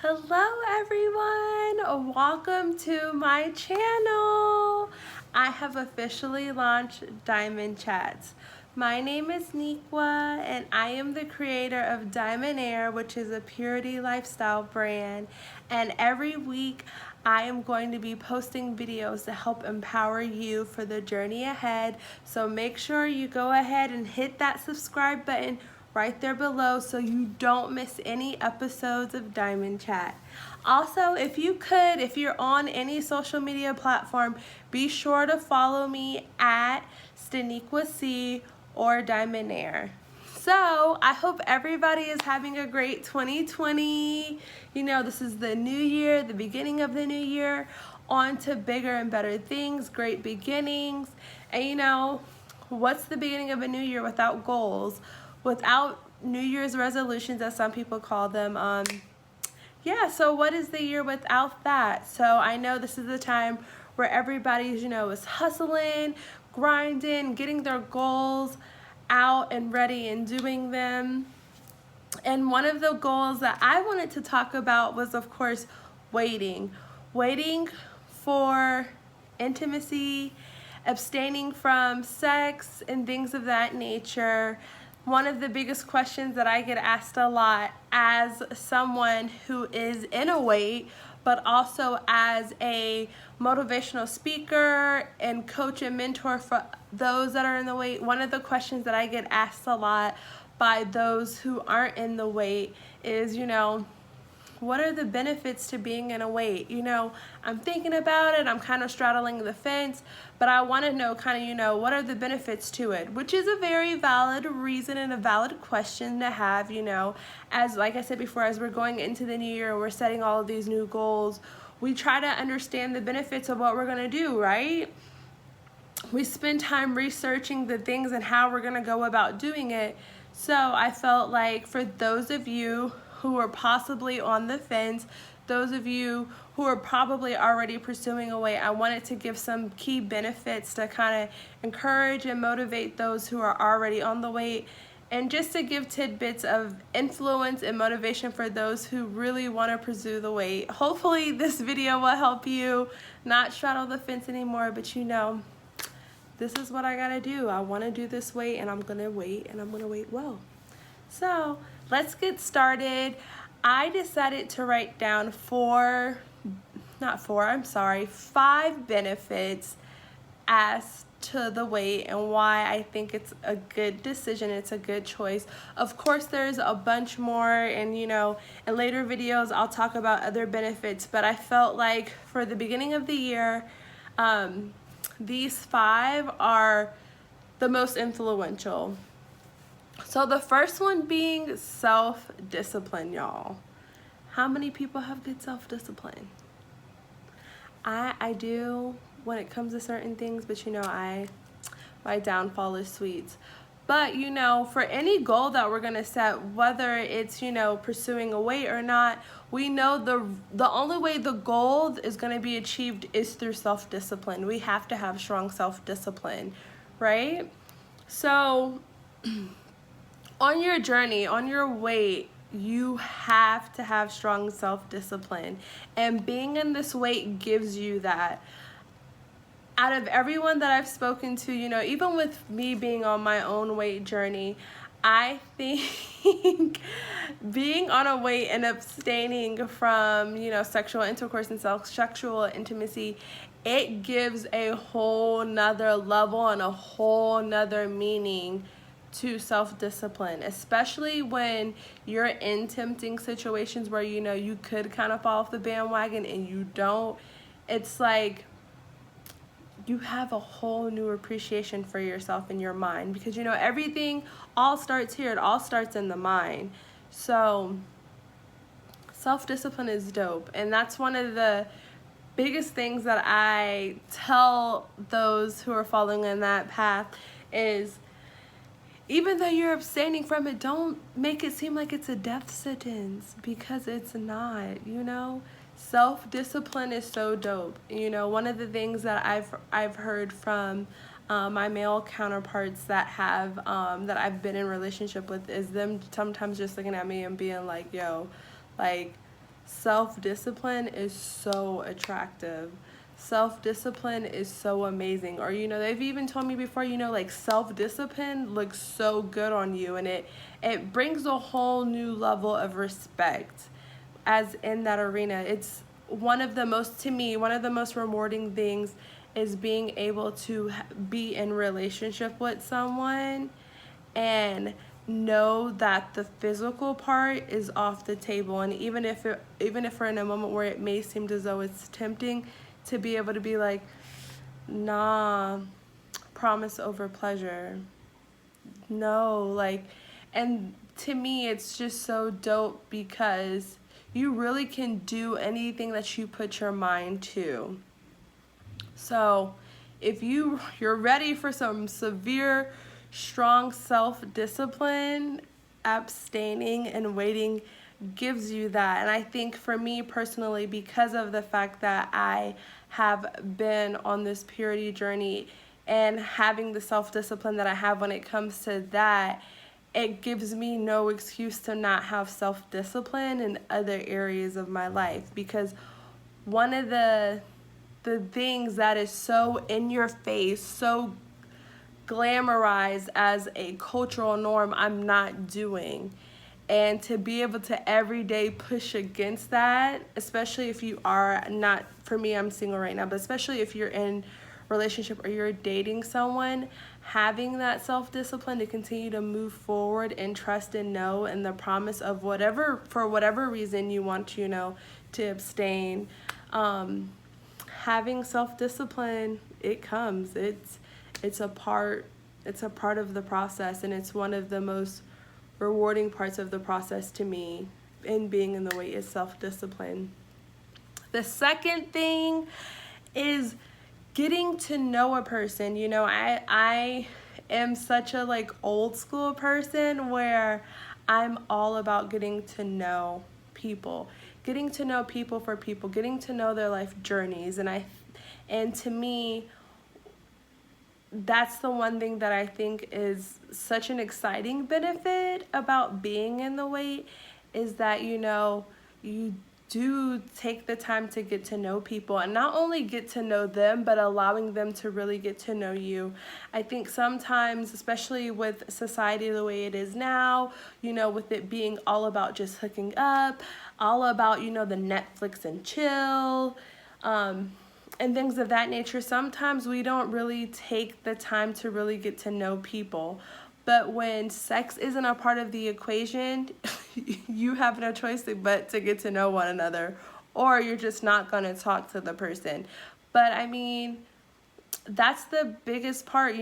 Hello everyone, welcome to my channel. I have officially launched Diamond Chats. My name is Nikwa and I am the creator of Diamond Air, which is a purity lifestyle brand. And every week I am going to be posting videos to help empower you for the journey ahead. So make sure you go ahead and hit that subscribe button right there below so you don't miss any episodes of Diamond Chat. Also, if you're on any social media platform, be sure to follow me at Staniqua or Diamond Air. So I hope everybody is having a great 2020. You know, this is the new year, the beginning of the new year, on to bigger and better things, great beginnings. And you know, what's the beginning of a new year without goals? Without New Year's resolutions, as some people call them. Yeah, so what is the year without that? So I know this is the time where everybody's, is hustling, grinding, getting their goals out and ready and doing them. And one of the goals that I wanted to talk about was, of course, waiting for intimacy, abstaining from sex and things of that nature. One of the biggest questions that I get asked a lot as someone who is in a weight, but also as a motivational speaker and coach and mentor for those that are in the weight, one of the questions that I get asked a lot by those who aren't in the weight is, what are the benefits to being in a weight? I'm thinking about it, I'm kind of straddling the fence, but I want to know what are the benefits to it, which is a very valid reason and a valid question to have, as like I said before, as we're going into the new year, we're setting all of these new goals, we try to understand the benefits of what we're going to do, right? We spend time researching the things and how we're going to go about doing it. So I felt like for those of you who are possibly on the fence, those of you who are probably already pursuing a weight, I wanted to give some key benefits to kind of encourage and motivate those who are already on the weight, and just to give tidbits of influence and motivation for those who really want to pursue the weight. Hopefully this video will help you not straddle the fence anymore, but this is what I gotta do. I want to do this weight, and I'm gonna wait, and I'm gonna wait well. So let's get started. I decided to write down five benefits as to the weight and why I think it's a good decision, it's a good choice. Of course, there's a bunch more, and in later videos I'll talk about other benefits, but I felt like for the beginning of the year, these 5 are the most influential. So the first one being self-discipline, y'all. How many people have good self-discipline? I do when it comes to certain things, but my downfall is sweets. But for any goal that we're gonna set, whether it's pursuing a weight or not, we know the only way the goal is gonna be achieved is through self-discipline. We have to have strong self-discipline, right? So on your journey, on your weight, you have to have strong self-discipline, and being in this weight gives you that. Out of everyone that I've spoken to, even with me being on my own weight journey, I think being on a weight and abstaining from, sexual intercourse and sexual intimacy, it gives a whole nother level and a whole nother meaning to self-discipline, especially when you're in tempting situations where you could kind of fall off the bandwagon and you don't. It's like you have a whole new appreciation for yourself and your mind, because everything all starts here. It all starts in the mind. So self-discipline is dope, and that's one of the biggest things that I tell those who are following in that path is, even though you're abstaining from it, don't make it seem like it's a death sentence, because it's not, Self-discipline is so dope. One of the things that I've heard from my male counterparts that I've been in relationship with is them sometimes just looking at me and being like, yo, like, self-discipline is so attractive. Self-discipline is so amazing. Or, they've even told me before, like self-discipline looks so good on you, and it brings a whole new level of respect as in that arena. It's to me, one of the most rewarding things is being able to be in relationship with someone and know that the physical part is off the table. And even if we're in a moment where it may seem as though it's tempting, to be able to be like, nah, promise over pleasure. No, like, and to me, it's just so dope because you really can do anything that you put your mind to. So if you're ready for some severe, strong self-discipline, abstaining and waiting gives you that. And I think for me personally, because of the fact that I have been on this purity journey and having the self-discipline that I have when it comes to that, it gives me no excuse to not have self-discipline in other areas of my life. Because one of the things that is so in your face, so glamorized as a cultural norm, I'm not doing. And to be able to every day push against that, especially if you are not, for me, I'm single right now, but especially if you're in relationship or you're dating someone, having that self-discipline to continue to move forward and trust and know and the promise of whatever, for whatever reason you want to abstain, having self-discipline, it comes, it's a part of the process, and it's one of the most rewarding parts of the process to me in being in the wait is self-discipline. The second thing is getting to know a person. I am such a old school person where I'm all about getting to know people for people, getting to know their life journeys. And to me, that's the one thing that I think is such an exciting benefit about being in the wait, is that you do take the time to get to know people, and not only get to know them, but allowing them to really get to know you. I think sometimes, especially with society the way it is now, with it being all about just hooking up, all about the Netflix and chill, and things of that nature, sometimes we don't really take the time to really get to know people. But when sex isn't a part of the equation, you have no choice but to get to know one another, or you're just not going to talk to the person. But I mean, that's the biggest part,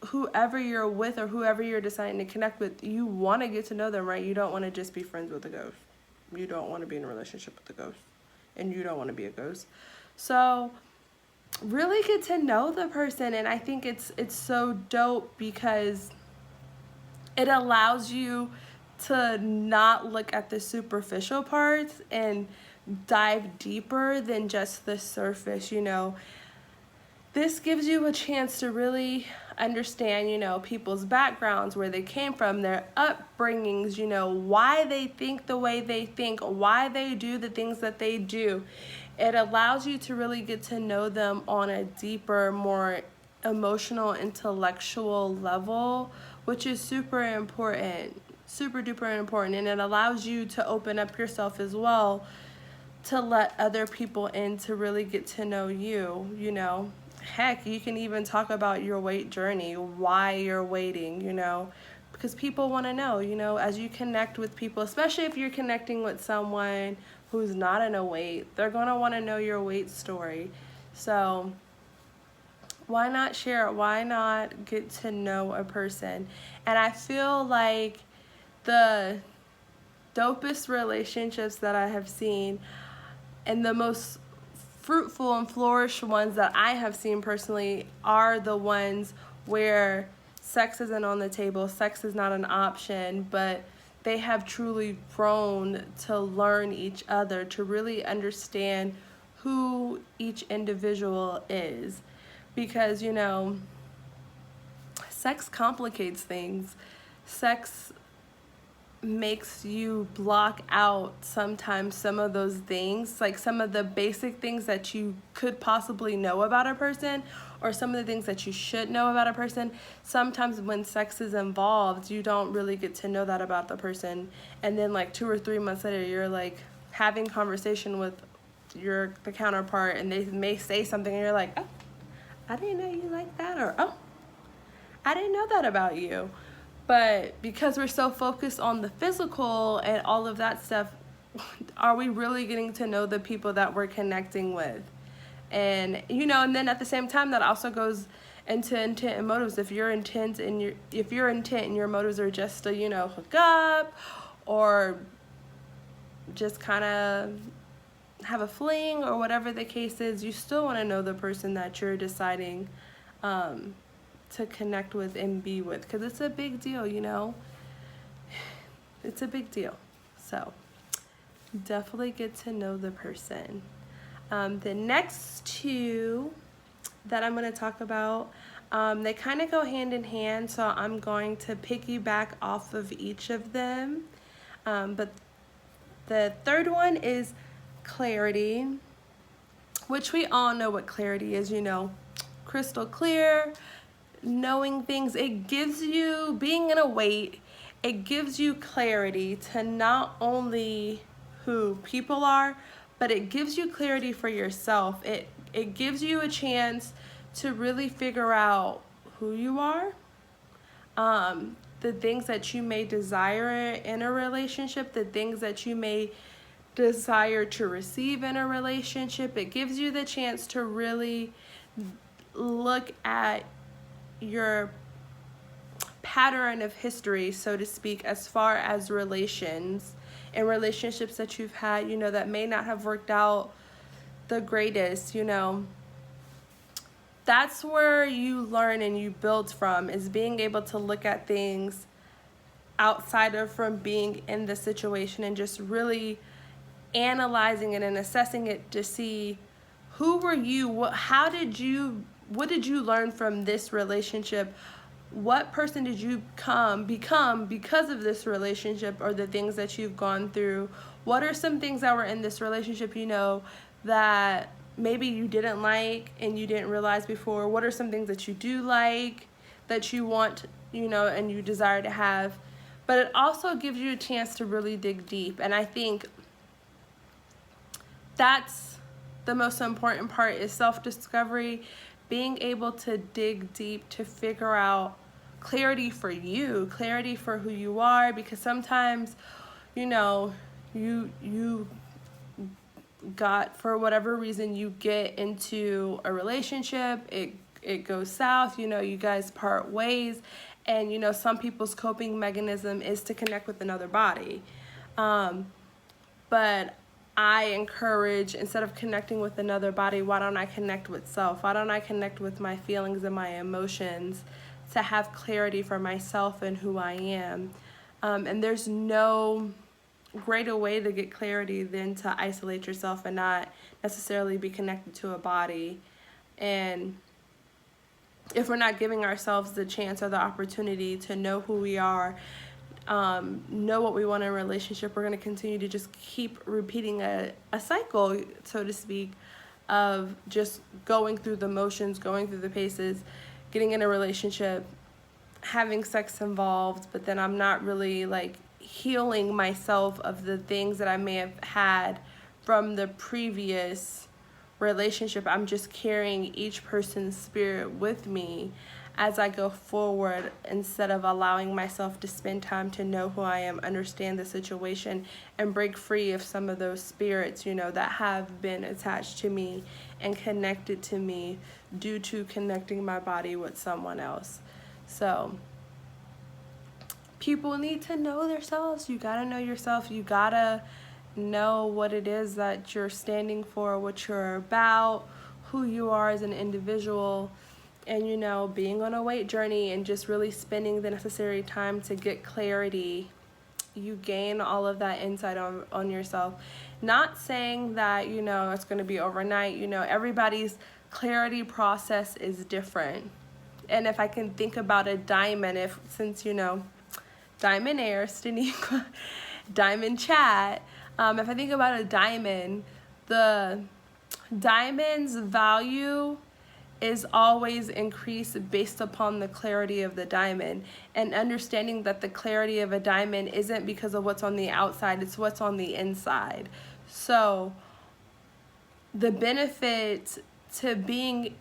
whoever you're with or whoever you're deciding to connect with, you want to get to know them, right? You don't want to just be friends with a ghost. You don't want to be in a relationship with a ghost, and you don't want to be a ghost. So really get to know the person, and I think it's so dope because it allows you to not look at the superficial parts and dive deeper than just the surface. This gives you a chance to really understand, people's backgrounds, where they came from, their upbringings, why they think the way they think, why they do the things that they do. It allows you to really get to know them on a deeper, more emotional, intellectual level, which is super important, super duper important. And it allows you to open up yourself as well to let other people in to really get to know you. Heck, you can even talk about your wait journey, why you're waiting, because people want to know, as you connect with people, especially if you're connecting with someone who's not in a wait, they're going to want to know your wait story. So why not share it? Why not get to know a person? And I feel like the dopest relationships that I have seen, and the most fruitful and flourished ones that I have seen personally, are the ones where sex isn't on the table, sex is not an option, but they have truly grown to learn each other, to really understand who each individual is. Because, sex complicates things. Sex makes you block out sometimes some of those things, like some of the basic things that you could possibly know about a person, or some of the things that you should know about a person. Sometimes when sex is involved, you don't really get to know that about the person, and then like 2 or 3 months later, you're like having conversation with the counterpart, and they may say something, and you're like, oh, I didn't know you like that, or oh, I didn't know that about you. But because we're so focused on the physical and all of that stuff, are we really getting to know the people that we're connecting with? And and then at the same time, that also goes into intent and motives. If your intent and your motives are just to hook up, or just kind of have a fling, or whatever the case is, you still want to know the person that you're deciding to connect with and be with, because it's a big deal. It's a big deal. So definitely get to know the person. The next two that I'm going to talk about, they kind of go hand in hand, so I'm going to piggyback off of each of them. But the third one is clarity, which we all know what clarity is, crystal clear, knowing things. It gives you, being in a weight, it gives you clarity to not only who people are, but it gives you clarity for yourself. It gives you a chance to really figure out who you are, the things that you may desire in a relationship, the things that you may desire to receive in a relationship. It gives you the chance to really look at your pattern of history, so to speak, as far as relationships that you've had, that may not have worked out the greatest. That's where you learn and you build from, is being able to look at things outside of from being in the situation, and just really analyzing it and assessing it to see who were you, what did you learn from this relationship, what person did you become because of this relationship, or the things that you've gone through. What are some things that were in this relationship that maybe you didn't like and you didn't realize before? What are some things that you do like, that you want, and you desire to have? But it also gives you a chance to really dig deep, and I think that's the most important part, is self-discovery, being able to dig deep to figure out clarity for you, clarity for who you are. Because sometimes, you got, for whatever reason, you get into a relationship, it goes south, you guys part ways, and some people's coping mechanism is to connect with another body. But I encourage, instead of connecting with another body, why don't I connect with self? Why don't I connect with my feelings and my emotions, to have clarity for myself and who I am? And there's no greater way to get clarity than to isolate yourself and not necessarily be connected to a body. And if we're not giving ourselves the chance or the opportunity to know who we are, know what we want in a relationship, we're going to continue to just keep repeating a cycle, so to speak, of just going through the motions, going through the paces, getting in a relationship, having sex involved, but then I'm not really like healing myself of the things that I may have had from the previous relationship. I'm just carrying each person's spirit with me as I go forward, instead of allowing myself to spend time to know who I am, understand the situation, and break free of some of those spirits, that have been attached to me and connected to me due to connecting my body with someone else. So people need to know themselves. You gotta know yourself. You gotta know what it is that you're standing for, what you're about, who you are as an individual. And being on a weight journey and just really spending the necessary time to get clarity, you gain all of that insight on yourself. Not saying that it's going to be overnight. Everybody's clarity process is different. And if I can think about a diamond, since the Diamond Air, Staniqua, Diamond Chat. If I think about a diamond, the diamond's value is always increased based upon the clarity of the diamond, and understanding that the clarity of a diamond isn't because of what's on the outside, it's what's on the inside. So the benefit to being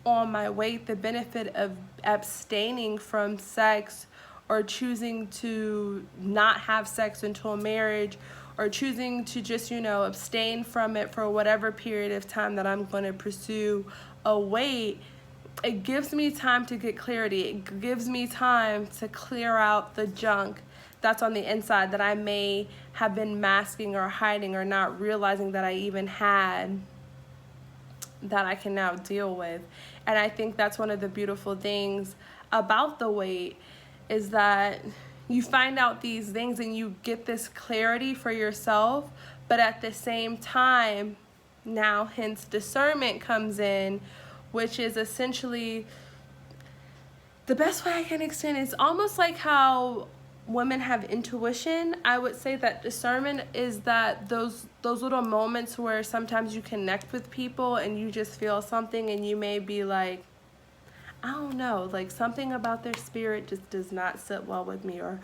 on my weight, the benefit of abstaining from sex, or choosing to not have sex until marriage, or choosing to just, abstain from it for whatever period of time that I'm going to pursue a weight, it gives me time to get clarity. It gives me time to clear out the junk that's on the inside that I may have been masking or hiding or not realizing that I even had, that I can now deal with. And I think that's one of the beautiful things about the weight, is that you find out these things and you get this clarity for yourself, but at the same time, now hence discernment comes in, which is essentially, the best way I can explain it, it's almost like how women have intuition. I would say that discernment is that those little moments where sometimes you connect with people and you just feel something, and you may be like, I don't know, like something about their spirit just does not sit well with me, or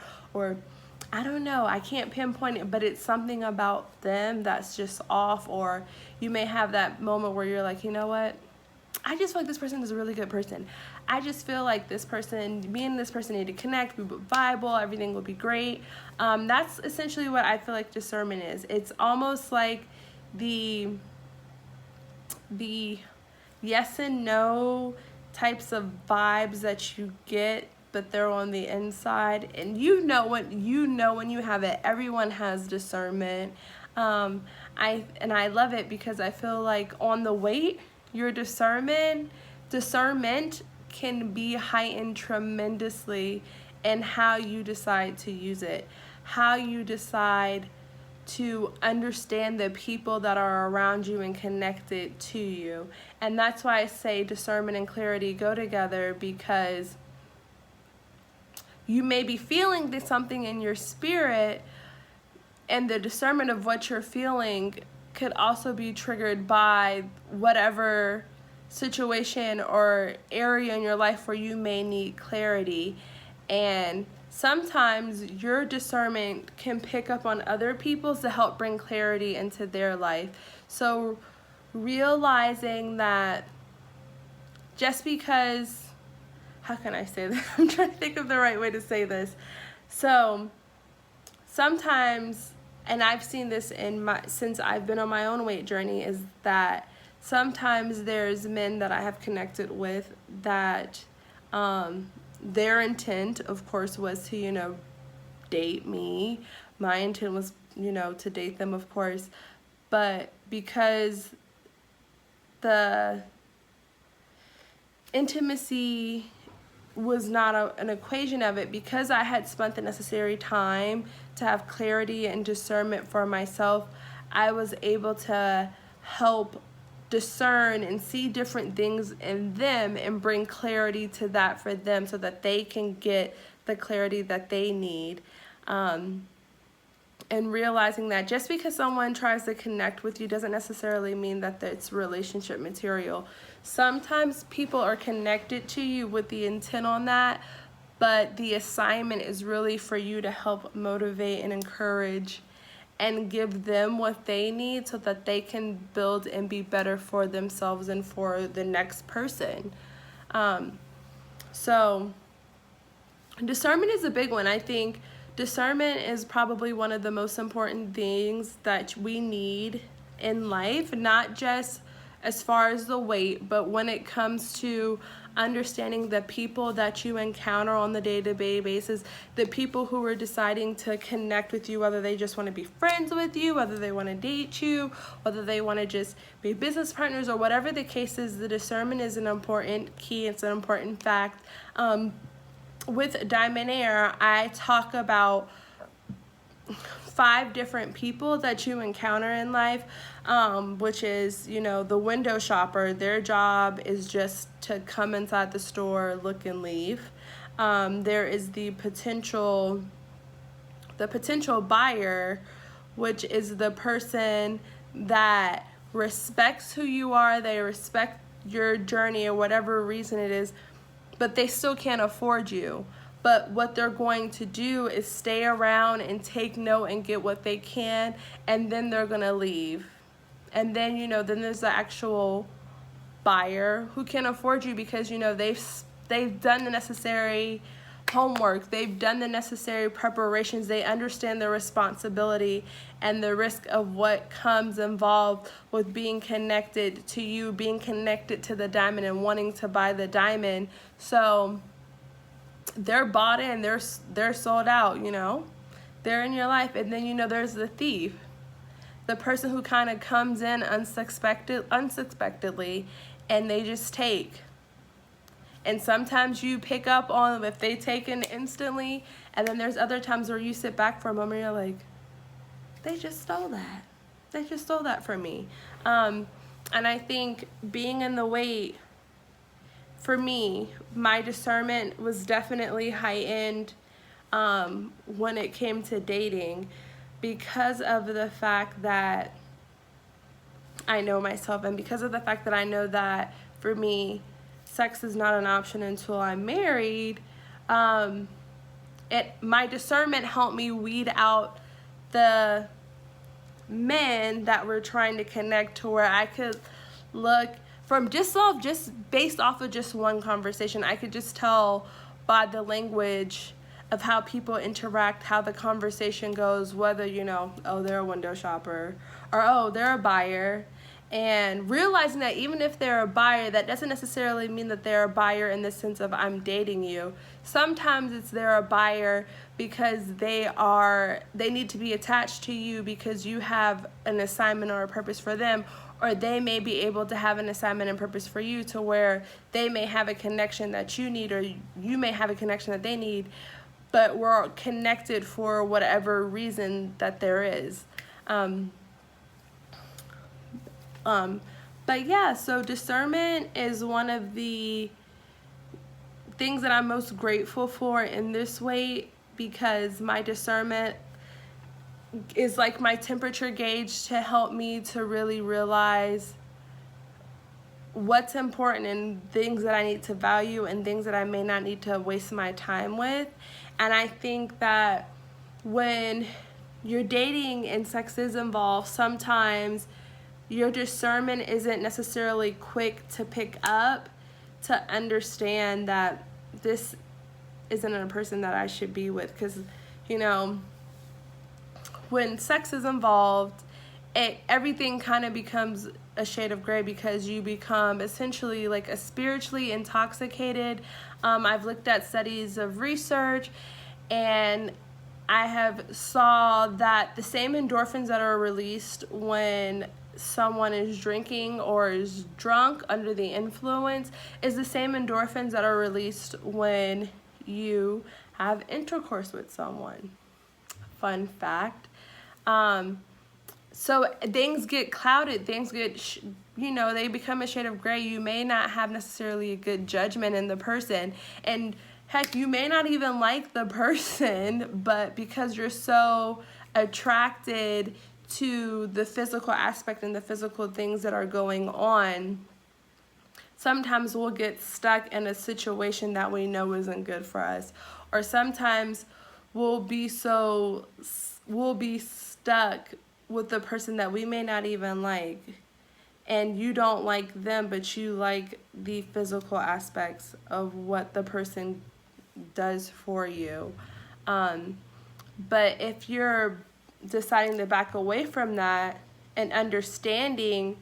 I don't know, I can't pinpoint it, but it's something about them that's just off. Or you may have that moment where you're like, you know what, I just feel like this person is a really good person. I just feel like this person, me and this person need to connect, we would vibe, everything will be great. That's essentially what I feel like discernment is. It's almost like the yes and no types of vibes that you get, but they're on the inside, and you know when you have it. Everyone has discernment. I love it because I feel like on the weight, your discernment can be heightened tremendously in how you decide to use it, how you decide to understand the people that are around you and connected to you. And that's why I say discernment and clarity go together, because you may be feeling something in your spirit, and the discernment of what you're feeling could also be triggered by whatever situation or area in your life where you may need clarity. And sometimes your discernment can pick up on other people's to help bring clarity into their life. So realizing that just because, how can I say this? I'm trying to think of the right way to say this. So sometimes, and I've seen this since I've been on my own weight journey, is that sometimes there's men that I have connected with that their intent, of course, was to, date me. My intent was, to date them, of course. But because the intimacy was not an equation of it, because I had spent the necessary time to have clarity and discernment for myself, I was able to help discern and see different things in them and bring clarity to that for them, so that they can get the clarity that they need. And realizing that just because someone tries to connect with you doesn't necessarily mean that it's relationship material. Sometimes people are connected to you with the intent on that, but the assignment is really for you to help motivate and encourage and give them what they need, so that they can build and be better for themselves and for the next person. So discernment is a big one. I think discernment is probably one of the most important things that we need in life, not just as far as the weight, but when it comes to understanding the people that you encounter on the day-to-day basis, the people who are deciding to connect with you, whether they just want to be friends with you, whether they want to date you, whether they want to just be business partners, or whatever the case is, the discernment is an important key. It's an important fact. With Diamond Air, I talk about 5 different people that you encounter in life, which is, the window shopper. Their job is just to come inside the store, look, and leave. There is the potential the potential buyer, which is the person that respects who you are, they respect your journey or whatever reason it is, but they still can't afford you. But what they're going to do is stay around and take note and get what they can, and then they're gonna leave. And then, you know, then there's the actual buyer who can afford you because, you know, they've done the necessary homework, they've done the necessary preparations, they understand the responsibility and the risk of what comes involved with being connected to you, being connected to the diamond and wanting to buy the diamond. So they're bought in, they're sold out, you know, they're in your life. And then, you know, there's the thief, the person who kind of comes in unsuspectedly, and they just take. And sometimes you pick up on them if they take in instantly, and then there's other times where you sit back for a moment and you're like, they just stole that. They just stole that from me. And I think being in the wait, for me, my discernment was definitely heightened when it came to dating, because of the fact that I know myself, and because of the fact that I know that for me, sex is not an option until I'm married. My discernment helped me weed out the men that were trying to connect to where I could look from just based off of just one conversation. I could just tell by the language of how people interact, how the conversation goes, whether, you know, oh, they're a window shopper, or oh, they're a buyer. And realizing that even if they're a buyer, that doesn't necessarily mean that they're a buyer in the sense of I'm dating you. Sometimes it's they're a buyer because they need to be attached to you because you have an assignment or a purpose for them, or they may be able to have an assignment and purpose for you, to where they may have a connection that you need, or you may have a connection that they need, but we're connected for whatever reason that there is. But yeah, so discernment is one of the things that I'm most grateful for in this way, because my discernment is like my temperature gauge to help me to really realize what's important and things that I need to value and things that I may not need to waste my time with. And I think that when you're dating and sex is involved, sometimes your discernment isn't necessarily quick to pick up, to understand that this isn't a person that I should be with. Because, you know, when sex is involved, everything kind of becomes a shade of gray, because you become essentially like a spiritually intoxicated. I've looked at studies of research, and I have saw that the same endorphins that are released when someone is drinking or is drunk under the influence is the same endorphins that are released when you have intercourse with someone. Fun fact. So things get clouded, things get, you know, they become a shade of gray. You may not have necessarily a good judgment in the person, and heck, you may not even like the person, but because you're so attracted to the physical aspect and the physical things that are going on, sometimes we'll get stuck in a situation that we know isn't good for us. Or sometimes we'll be stuck with the person that we may not even like, and you don't like them, but you like the physical aspects of what the person does for you. But if you're deciding to back away from that and understanding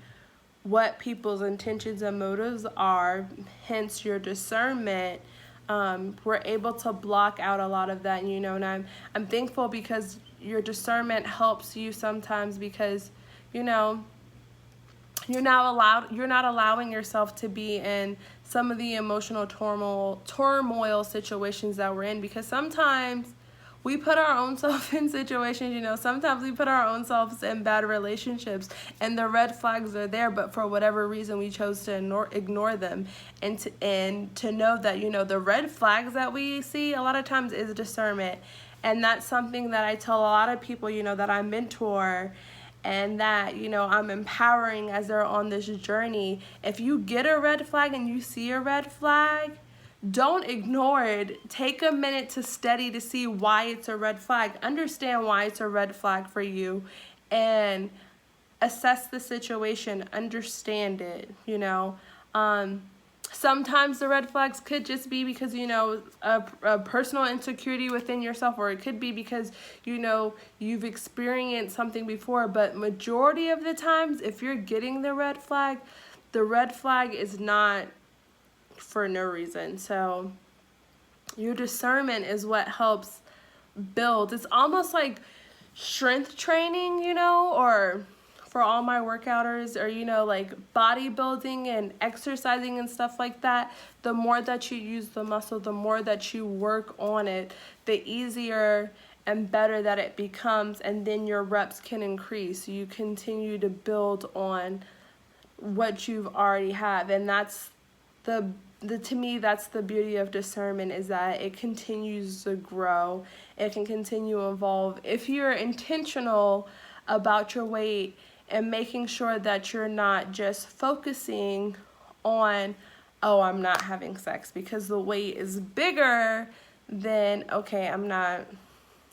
what people's intentions and motives are, hence your discernment, we're able to block out a lot of that. You know, and I'm thankful, because your discernment helps you sometimes, because, you know, you're not allowing yourself to be in some of the emotional turmoil situations that we're in, because sometimes we put our own self in situations, you know, sometimes we put our own selves in bad relationships, and the red flags are there, but for whatever reason we chose to ignore them. And to know that, you know, the red flags that we see a lot of times is discernment. And that's something that I tell a lot of people, you know, that I mentor and that, you know, I'm empowering as they're on this journey. If you get a red flag and you see a red flag, don't ignore it. Take a minute to study to see why it's a red flag. Understand why it's a red flag for you and assess the situation, understand it, you know. Sometimes the red flags could just be because, you know, a personal insecurity within yourself, or it could be because, you know, you've experienced something before. But majority of the times, if you're getting the red flag is not for no reason. So your discernment is what helps build. It's almost like strength training, you know, or for all my workouters, or, you know, like bodybuilding and exercising and stuff like that. The more that you use the muscle, the more that you work on it, the easier and better that it becomes, and then your reps can increase. You continue to build on what you've already have, and that's to me, that's the beauty of discernment, is that it continues to grow. It can continue to evolve if you're intentional about your weight and making sure that you're not just focusing on, oh, I'm not having sex because the weight is bigger, then okay, I'm not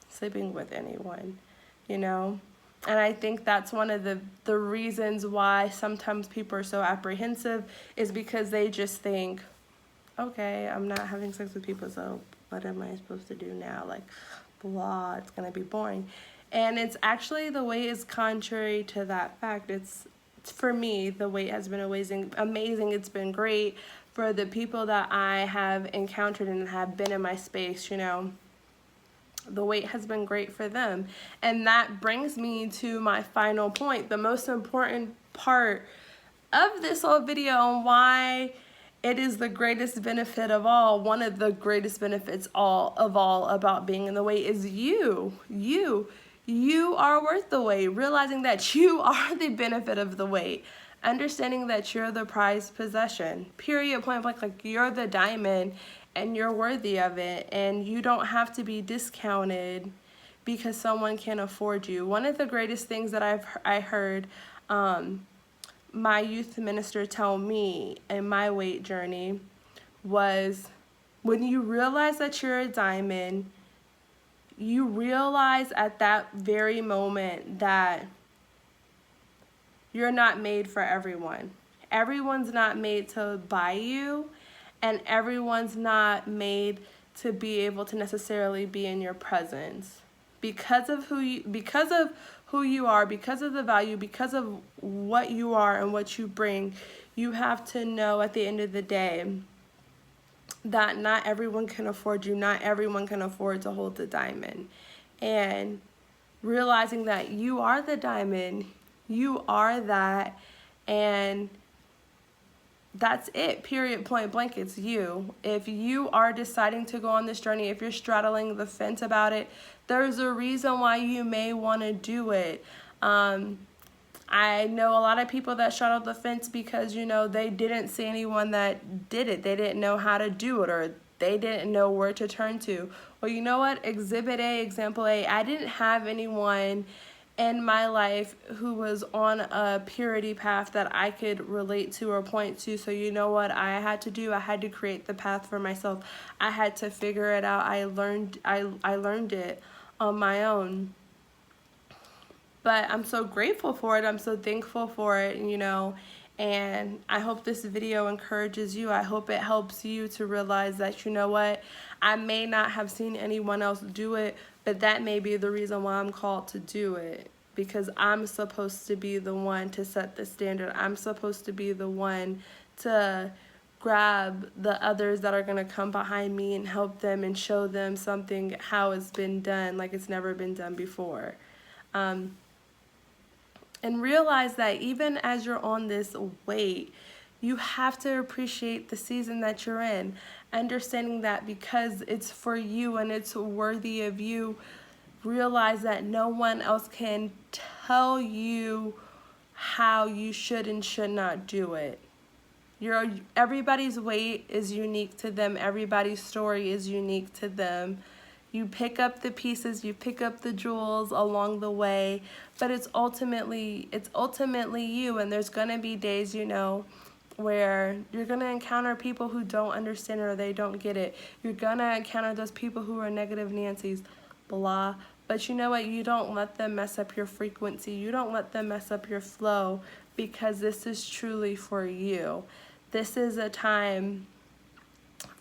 sleeping with anyone, you know. And I think that's one of the reasons why sometimes people are so apprehensive, is because they just think, okay, I'm not having sex with people, so what am I supposed to do now? Like, blah, it's gonna be boring. And it's actually, the weight is contrary to that fact. It's for me, the weight has been amazing. It's been great for the people that I have encountered and have been in my space, you know. The weight has been great for them. And that brings me to my final point, the most important part of this whole video, and why it is the greatest benefit of all. One of the greatest benefits of all about being in the weight is you are worth the wait. Realizing that you are the benefit of the wait. Understanding that you're the prized possession. Period, point blank. Like, you're the diamond and you're worthy of it. And you don't have to be discounted because someone can't afford you. One of the greatest things that I heard my youth minister tell me in my weight journey was, when you realize that you're a diamond, you realize at that very moment that you're not made for everyone. Everyone's not made to buy you, and everyone's not made to be able to necessarily be in your presence. Because of who you are, because of the value, because of what you are and what you bring, you have to know at the end of the day that not everyone can afford you. Not everyone can afford to hold the diamond. And realizing that you are the diamond, you are that, and that's it, period, point blank. It's you. If you are deciding to go on this journey, if you're straddling the fence about it, there's a reason why you may want to do it. I know a lot of people that straddled the fence because, you know, they didn't see anyone that did it. They didn't know how to do it, or they didn't know where to turn to. Well, you know what? Exhibit A, example A, I didn't have anyone in my life who was on a purity path that I could relate to or point to. So you know what I had to do? I had to create the path for myself. I had to figure it out. I learned it on my own. But I'm so grateful for it. I'm so thankful for it, you know. And I hope this video encourages you. I hope it helps you to realize that, you know what, I may not have seen anyone else do it, but that may be the reason why I'm called to do it. Because I'm supposed to be the one to set the standard. I'm supposed to be the one to grab the others that are going to come behind me and help them and show them something, how it's been done like it's never been done before. And realize that even as you're on this weight, you have to appreciate the season that you're in. Understanding that because it's for you and it's worthy of you, realize that no one else can tell you how you should and should not do it. Everybody's weight is unique to them. Everybody's story is unique to them. You pick up the pieces, you pick up the jewels along the way, but it's ultimately you, and there's gonna be days, you know, where you're gonna encounter people who don't understand or they don't get it. You're gonna encounter those people who are negative Nancy's, blah. But you know what? You don't let them mess up your frequency. You don't let them mess up your flow, because this is truly for you. This is a time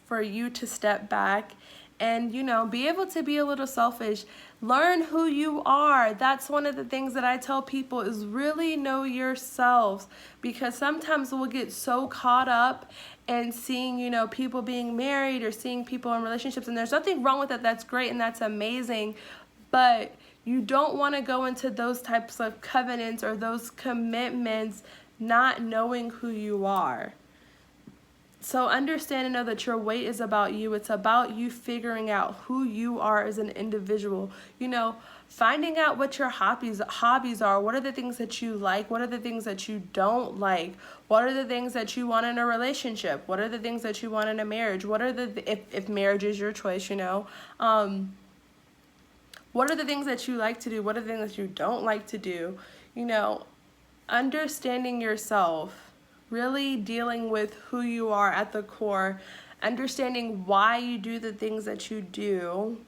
for you to step back and, you know, be able to be a little selfish. Learn who you are. That's one of the things that I tell people, is really know yourselves, because sometimes we'll get so caught up in seeing, you know, people being married or seeing people in relationships, and there's nothing wrong with it. That's great and that's amazing, but you don't want to go into those types of covenants or those commitments not knowing who you are. So understand and know that your weight is about you. It's about you figuring out who you are as an individual. You know, finding out what your hobbies are. What are the things that you like? What are the things that you don't like? What are the things that you want in a relationship? What are the things that you want in a marriage? What are if marriage is your choice, you know? What are the things that you like to do? What are the things that you don't like to do? You know, understanding yourself. Really dealing with who you are at the core, understanding why you do the things that you do,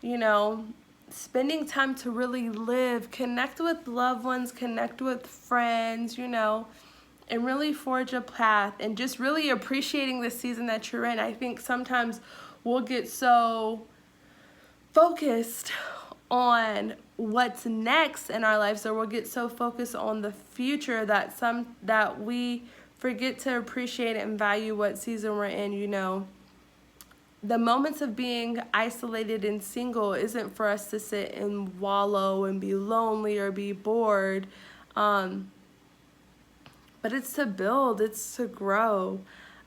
you know, spending time to really live, connect with loved ones, connect with friends, you know, and really forge a path, and just really appreciating the season that you're in. I think sometimes we'll get so focused on what's next in our lives, or we'll get so focused on the future that we forget to appreciate and value what season we're in. You know, the moments of being isolated and single isn't for us to sit and wallow and be lonely or be bored, but it's to build, it's to grow.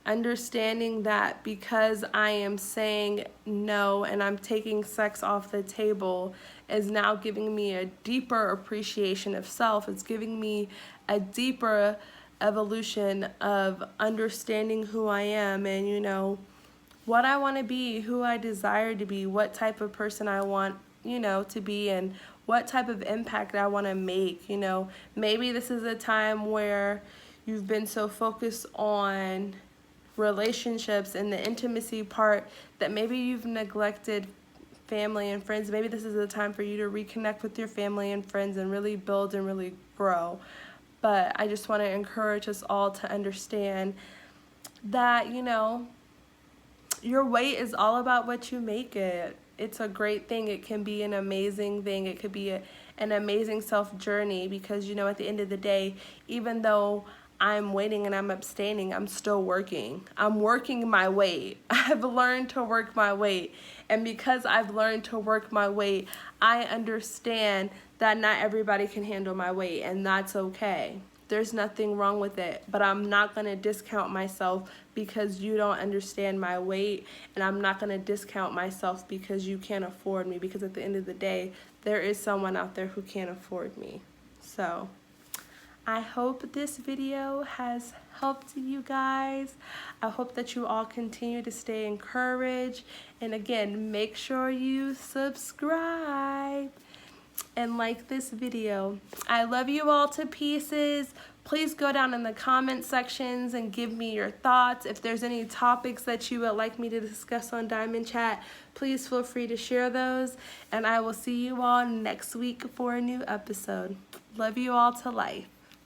Understanding that because I am saying no and I'm taking sex off the table is now giving me a deeper appreciation of self. It's giving me a deeper evolution of understanding who I am, and, you know, what I want to be, who I desire to be, what type of person I want, you know, to be, and what type of impact I want to make. You know, maybe this is a time where you've been so focused on relationships and the intimacy part that maybe you've neglected family and friends. Maybe this is a time for you to reconnect with your family and friends and really build and really grow. But I just want to encourage us all to understand that, you know, your weight is all about what you make it. It's a great thing. It can be an amazing thing. It could be an amazing self-journey, because, you know, at the end of the day, even though I'm waiting and I'm abstaining, I'm still working. I'm working my weight. I've learned to work my weight. And because I've learned to work my weight, I understand that not everybody can handle my weight, and that's okay. There's nothing wrong with it, but I'm not going to discount myself because you don't understand my weight, and I'm not going to discount myself because you can't afford me, because at the end of the day, there is someone out there who can't afford me. So I hope this video has helped you guys. I hope that you all continue to stay encouraged. And again, make sure you subscribe and like this video. I love you all to pieces. Please go down in the comment sections and give me your thoughts. If there's any topics that you would like me to discuss on Diamond Chat, please feel free to share those. And I will see you all next week for a new episode. Love you all to life.